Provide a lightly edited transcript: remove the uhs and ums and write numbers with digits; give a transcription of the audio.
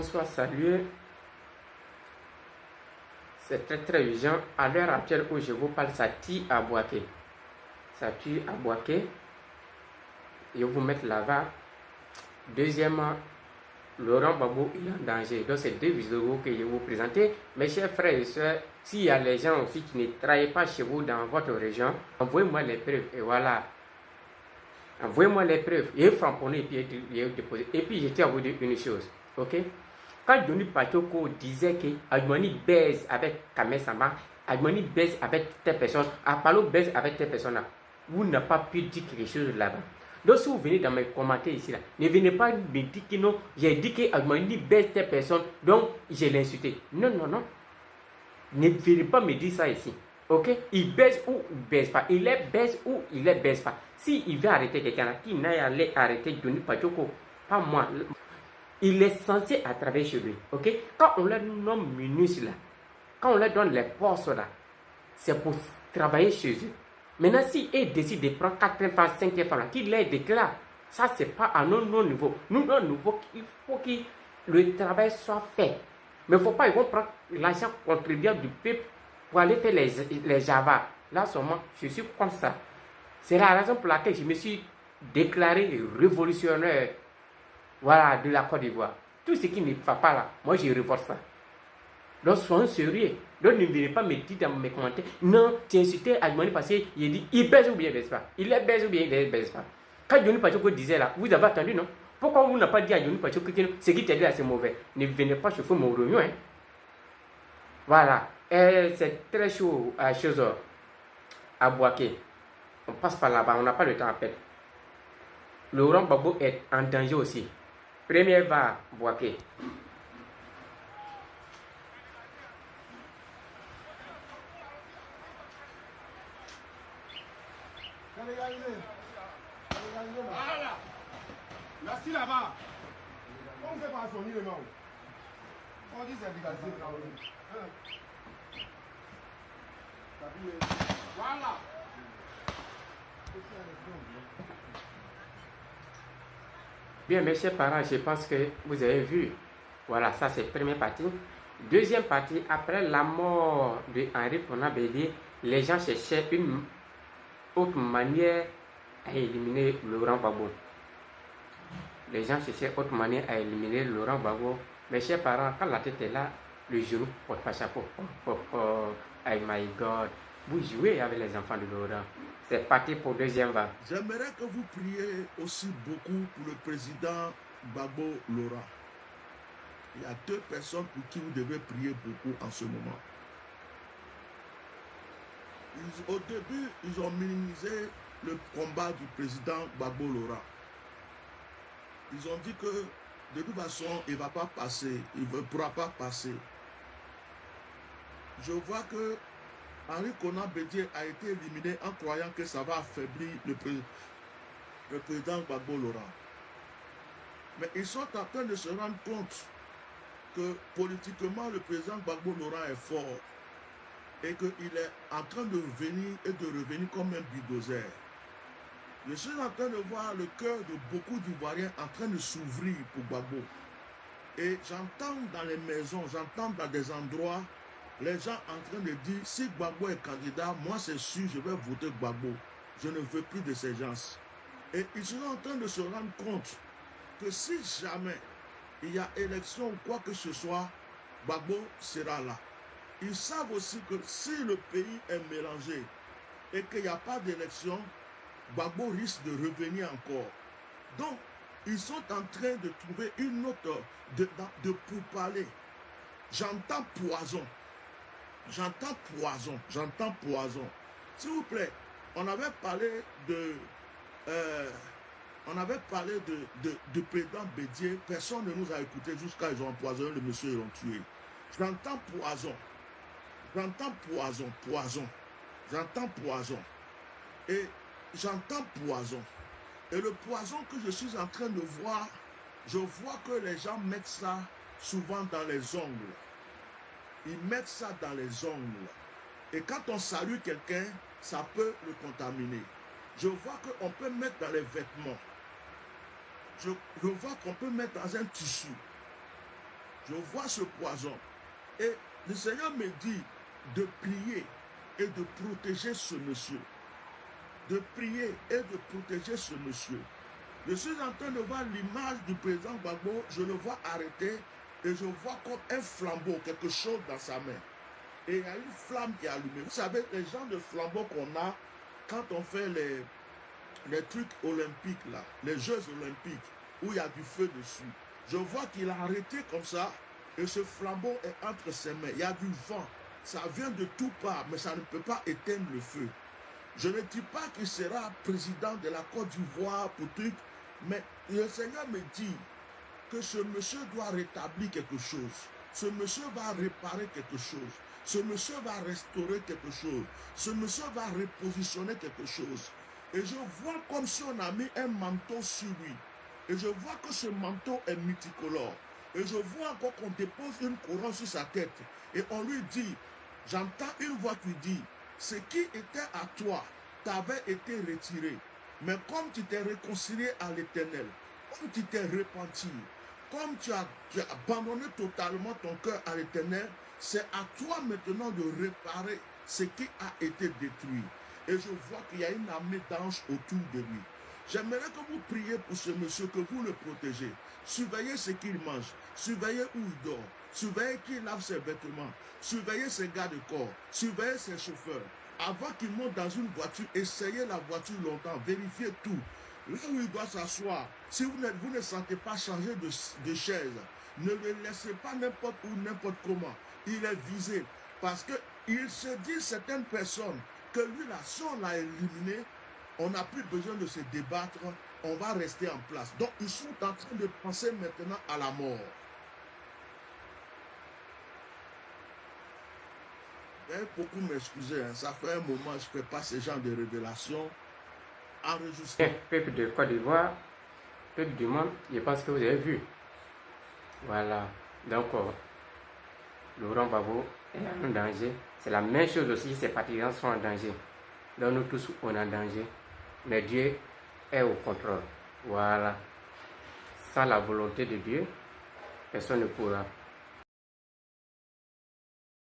soit salué. C'est très très urgent. À l'heure actuelle où je vous parle, ça tire à Bouaké. Ça tue à Bouaké. Je vais vous mettre là-bas. Deuxièmement, Laurent Gbagbo est en danger. Donc, c'est deux vidéos que je vais vous présenter. Mes chers frères et sœurs, s'il y a les gens aussi qui ne travaillent pas chez vous dans votre région, envoyez-moi les preuves. Et voilà. Envoyez-moi les preuves. Et frapponnez et puis déposer. Et puis, je tiens à vous dire une chose. Ok? Quand Johnny Pachoko disait que Adjumani baise avec Kamel Samba, Adjumani baise avec telle personne, Apalo baise avec telle personne, vous n'avez pas pu dire quelque chose là-bas. Donc, si vous venez dans mes commentaires ici, là, ne venez pas me dire que non, j'ai dit que Adjumani baise telle personne, donc je l'ai insulté. Non, non, non. Ne venez pas me dire ça ici. Ok? Il baise ou il baise pas. Il est baise ou il est baise pas. S'il veut arrêter quelqu'un là, qui n'aille aller arrêter Johnny Pachoko, pas moi. Il est censé à travailler chez lui. Ok? Quand on leur nomme ministre là, quand on leur donne les postes là, c'est pour travailler chez eux. Maintenant, si ils décident de prendre 4 femmes, 5 femmes, qu'ils les déclarent, ça c'est pas à notre niveau. Nous, notre niveau, il faut que le travail soit fait. Mais il ne faut pas, ils vont prendre l'argent contribuable du peuple pour aller faire les Java. Là seulement, je suis comme ça. C'est la raison pour laquelle je me suis déclaré révolutionnaire. Voilà, de la Côte d'Ivoire. Tout ce qui ne va pas là, moi je revois ça. Donc soyons sérieux. Donc ne venez pas me dire dans mes commentaires, non, tu as insulté Adjumani parce qu'il dit, il baise ou bien il baise pas. Il est baise ou bien il ne baise pas. Quand Johnny Pachoko disait là, vous avez attendu, non? Pourquoi vous n'avez pas dit à Johnny Pachoko que ce qui t'a dit là c'est mauvais? Ne venez pas chauffer mon réunion, hein. Voilà. C'est très chaud à chose à Bouaké. On passe par là-bas, on n'a pas le temps à perdre. Laurent Gbagbo est en danger aussi. Première va Bouaké. Voilà. Merci là-bas. On ne fait pas sonner les mains. On dit c'est légalisé. Voilà. Bien, mes chers parents, je pense que vous avez vu. Voilà, ça c'est la première partie. Deuxième partie, après la mort de Henri Konan Bédié, les gens cherchaient une autre manière à éliminer Laurent Gbagbo. Les gens cherchaient autre manière à éliminer Laurent Gbagbo. Mes chers parents, quand la tête est là, le genou porte pas chapeau. Oh my God. Vous jouez avec les enfants de Laurent. C'est parti pour deuxième vague. J'aimerais que vous priez aussi beaucoup pour le président Gbagbo Laurent. Il y a deux personnes pour qui vous devez prier beaucoup en ce moment. Au début, ils ont minimisé le combat du président Gbagbo Laurent. Ils ont dit que de toute façon, il ne va pas passer, il ne pourra pas passer. Je vois que Henri Konan Bédié a été éliminé en croyant que ça va affaiblir le président Gbagbo Laurent. Mais ils sont en train de se rendre compte que politiquement, le président Gbagbo Laurent est fort et qu'il est en train de venir et de revenir comme un bulldozer. Je suis en train de voir le cœur de beaucoup d'Ivoiriens en train de s'ouvrir pour Gbagbo. Et j'entends dans les maisons, j'entends dans des endroits, les gens en train de dire, si Gbagbo est candidat, moi c'est sûr, je vais voter Gbagbo. Je ne veux plus de ces gens. Et ils sont en train de se rendre compte que si jamais il y a élection ou quoi que ce soit, Gbagbo sera là. Ils savent aussi que si le pays est mélangé et qu'il n'y a pas d'élection, Gbagbo risque de revenir encore. Donc, ils sont en train de trouver une autre de pourparler. J'entends poison. J'entends poison. J'entends poison. S'il vous plaît, on avait parlé de président Bédié. Personne ne nous a écouté jusqu'à ils ont empoisonné le monsieur et l'ont tué. J'entends poison. J'entends poison. Poison. J'entends poison. Et j'entends poison. Et le poison que je suis en train de voir, je vois que les gens mettent ça souvent dans les ongles. Ils mettent ça dans les ongles. Et quand on salue quelqu'un, ça peut le contaminer. Je vois qu'on peut mettre dans les vêtements. Je vois qu'on peut mettre dans un tissu. Je vois ce poison. Et le Seigneur me dit de prier et de protéger ce monsieur. De prier et de protéger ce monsieur. Je suis en train de voir l'image du président Gbagbo. Je le vois arrêter et je vois comme un flambeau, quelque chose dans sa main. Et il y a une flamme qui est allumée. Vous savez, les genres de flambeaux qu'on a quand on fait les trucs olympiques, là, les Jeux olympiques, où il y a du feu dessus. Je vois qu'il a arrêté comme ça, et ce flambeau est entre ses mains. Il y a du vent, ça vient de tout part, mais ça ne peut pas éteindre le feu. Je ne dis pas qu'il sera président de la Côte d'Ivoire pour truc, mais le Seigneur me dit que ce monsieur doit rétablir quelque chose. Ce monsieur va réparer quelque chose. Ce monsieur va restaurer quelque chose. Ce monsieur va repositionner quelque chose. Et je vois comme si on a mis un manteau sur lui. Et je vois que ce manteau est multicolore. Et je vois encore qu'on dépose une couronne sur sa tête. Et on lui dit, j'entends une voix qui dit, ce qui était à toi t'avait été retiré. Mais comme tu t'es réconcilié à l'Éternel, comme tu t'es repenti, comme tu as abandonné totalement ton cœur à l'Éternel, c'est à toi maintenant de réparer ce qui a été détruit. Et je vois qu'il y a une armée d'anges autour de lui. J'aimerais que vous priez pour ce monsieur, que vous le protégez. Surveillez ce qu'il mange, surveillez où il dort, surveillez qui lave ses vêtements, surveillez ses gardes de corps, surveillez ses chauffeurs. Avant qu'il monte dans une voiture, essayez la voiture longtemps, vérifiez tout. Là où il doit s'asseoir, si vous ne sentez pas changer de chaise, ne le laissez pas n'importe où, n'importe comment. Il est visé. Parce qu'il se dit, certaines personnes, que lui, là, si on l'a éliminé, on n'a plus besoin de se débattre, on va rester en place. Donc, ils sont en train de penser maintenant à la mort. Beaucoup m'excuser, hein. Ça fait un moment que je ne fais pas ce genre de révélation. Enregistré. Peuple de Côte d'Ivoire, peuple du monde, je pense que vous avez vu. Voilà. Donc, Laurent Gbagbo est en danger. C'est la même chose aussi, ses partisans sont en danger. Donc, nous tous, on est en danger. Mais Dieu est au contrôle. Voilà. Sans la volonté de Dieu, personne ne pourra.